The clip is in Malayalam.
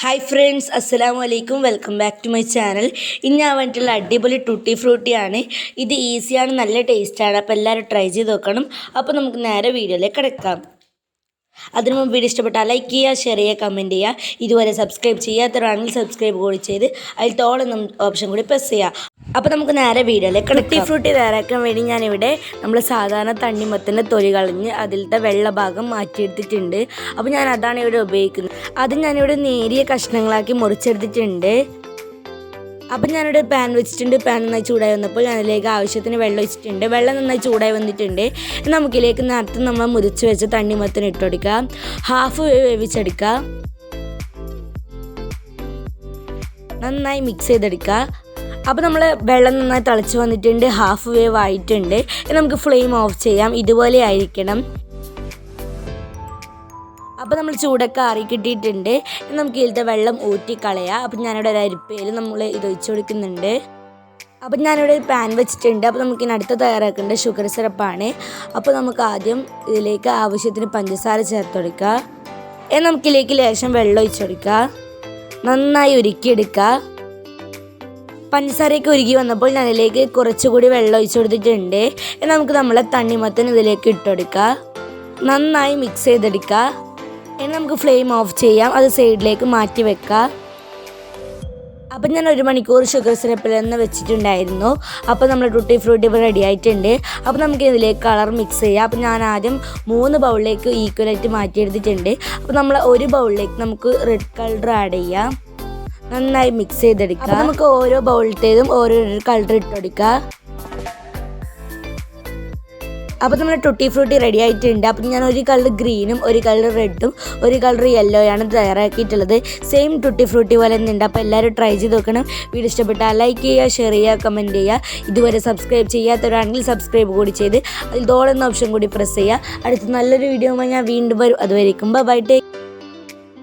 ഹായ് ഫ്രണ്ട്സ്, അസ്സലാമു അലൈക്കും. Welcome back to my channel. ഇന്ന് ഞാൻ വന്നിട്ടുള്ള അടിപൊളി ടൂട്ടി ഫ്രൂട്ടിയാണ്. ഇത് ഈസിയാണ്, നല്ല ടേസ്റ്റാണ്. അപ്പോൾ എല്ലാവരും ട്രൈ ചെയ്ത് നോക്കണം. അപ്പോൾ നമുക്ക് നേരെ വീഡിയോയിലേക്ക് കിടക്കാം. അതിനു മുമ്പ് വീഡിയോ ഇഷ്ടപ്പെട്ടാൽ ലൈക്ക് ചെയ്യുക, ഷെയർ ചെയ്യുക, കമൻറ്റ് ചെയ്യുക. ഇതുവരെ സബ്സ്ക്രൈബ് ചെയ്യാത്തവരാണെങ്കിൽ സബ്സ്ക്രൈബ് കൂടി ചെയ്ത് അതിൽ ഓൾ എന്ന ഓപ്ഷൻ കൂടി പ്രസ് ചെയ്യുക. അപ്പോൾ നമുക്ക് നേരെ വീഡിയോയിലേക്ക് കിടക്കാം. ടൂട്ടി ഫ്രൂട്ടി തയ്യാറാക്കാൻ വേണ്ടി ഞാനിവിടെ നമ്മൾ സാധാരണ തണ്ണിമത്തൻ്റെ തൊലി കളഞ്ഞ് അതിലത്തെ വെള്ള ഭാഗം മാറ്റിയെടുത്തിട്ടുണ്ട്. അപ്പോൾ ഞാൻ അതാണ് ഇവിടെ ഉപയോഗിക്കുന്നത്. അത് ഞാനിവിടെ നേരിയ കഷ്ണങ്ങളാക്കി മുറിച്ചെടുത്തിട്ടുണ്ട്. അപ്പം ഞാനിവിടെ പാൻ വെച്ചിട്ടുണ്ട്. പാൻ നന്നായി ചൂടായി വന്നപ്പോൾ ഞാനിതിലേക്ക് ആവശ്യത്തിന് വെള്ളം ഒഴിച്ചിട്ടുണ്ട്. വെള്ളം നന്നായി ചൂടായി വന്നിട്ടുണ്ട്. നമുക്കിതിലേക്ക് നേരത്തെ നമ്മൾ മുറിച്ച് വെച്ച തണ്ണിമത്തൻ ഇട്ട് കൊടുക്കുക. ഹാഫ് വേവിച്ചെടുക്കുക. നന്നായി മിക്സ് ചെയ്തെടുക്കുക. അപ്പോൾ നമ്മൾ വെള്ളം നന്നായി തിളച്ച് വന്നിട്ടുണ്ട്. ഹാഫ് വേവ് ആയിട്ടുണ്ട്. നമുക്ക് ഫ്ലെയിം ഓഫ് ചെയ്യാം. ഇതുപോലെ ആയിരിക്കണം. അപ്പോൾ നമ്മൾ ചൂടൊക്കെ ആറി കിട്ടിയിട്ടുണ്ട്. നമുക്ക് ഇതിലത്തെ വെള്ളം ഊറ്റിക്കളയാം. അപ്പം ഞാനിവിടെ ഒരു അരിപ്പയിൽ നമ്മൾ ഇത് ഒഴിച്ച് കൊടുക്കുന്നുണ്ട്. അപ്പം ഞാനിവിടെ ഒരു പാൻ വെച്ചിട്ടുണ്ട്. അപ്പോൾ നമുക്ക് ഇനി അടുത്ത് തയ്യാറാക്കേണ്ട ഷുഗർ സിറപ്പാണ്. അപ്പോൾ നമുക്ക് ആദ്യം ഇതിലേക്ക് ആവശ്യത്തിന് പഞ്ചസാര ചേർത്ത് കൊടുക്കുക. നമുക്കിതിലേക്ക് ലേശം വെള്ളം ഒഴിച്ച് കൊടുക്കുക. നന്നായി ഉരുക്കിയെടുക്കുക. പഞ്ചസാരയൊക്കെ ഉരുകി വന്നപ്പോൾ ഞാൻ ഇതിലേക്ക് കുറച്ചുകൂടി വെള്ളം ഒഴിച്ച് കൊടുത്തിട്ടുണ്ട്. നമുക്ക് നമ്മളെ തണ്ണിമത്തൻ ഇതിലേക്ക് ഇട്ട് കൊടുക്കുക. നന്നായി മിക്സ് ചെയ്തെടുക്കുക. നമുക്ക് ഫ്ലെയിം ഓഫ് ചെയ്യാം. അത് സൈഡിലേക്ക് മാറ്റി വെക്കുക. അപ്പം ഞാൻ 1 മണിക്കൂർ ഷുഗർ സിറപ്പിൽ നിന്ന് വെച്ചിട്ടുണ്ടായിരുന്നു. അപ്പോൾ നമ്മൾ ടൂട്ടി ഫ്രൂട്ടി ഇപ്പോൾ റെഡി ആയിട്ടുണ്ട്. അപ്പോൾ നമുക്ക് ഇതിലേക്ക് കളർ മിക്സ് ചെയ്യാം. അപ്പോൾ ഞാൻ ആദ്യം 3 ബൗളിലേക്ക് ഈക്വലായിട്ട് മാറ്റിയെടുത്തിട്ടുണ്ട്. അപ്പോൾ നമ്മൾ ഒരു ബൗളിലേക്ക് നമുക്ക് റെഡ് കളർ ആഡ് ചെയ്യാം. നന്നായി മിക്സ് ചെയ്തെടുക്കുക. അപ്പോൾ നമുക്ക് ഓരോ ബൗളിലത്തേതും ഓരോ കളർ ഇട്ട് കൊടുക്കുക. അപ്പോൾ നമ്മൾ ടൂട്ടി ഫ്രൂട്ടി റെഡി ആയിട്ടുണ്ട്. അപ്പം ഞാൻ ഒരു കളർ ഗ്രീനും ഒരു കളർ റെഡും ഒരു കളർ യെല്ലോയാണ് തയ്യാറാക്കിയിട്ടുള്ളത്. സെയിം ടൂട്ടി ഫ്രൂട്ടി പോലെ തന്നെയുണ്ട്. അപ്പോൾ എല്ലാവരും ട്രൈ ചെയ്ത് നോക്കണം. വീഡിയോ ഇഷ്ടപ്പെട്ടാൽ ലൈക്ക് ചെയ്യുക, ഷെയർ ചെയ്യുക, കമൻറ്റ് ചെയ്യുക. ഇതുവരെ സബ്സ്ക്രൈബ് ചെയ്യാത്തവരാണെങ്കിൽ സബ്സ്ക്രൈബ് കൂടി ചെയ്ത് അതിൽ ഓൾ എന്ന ഓപ്ഷൻ കൂടി പ്രസ് ചെയ്യുക. അടുത്ത നല്ലൊരു വീഡിയോ ഞാൻ വീണ്ടും വരും. അതുവരെയും ബൈ.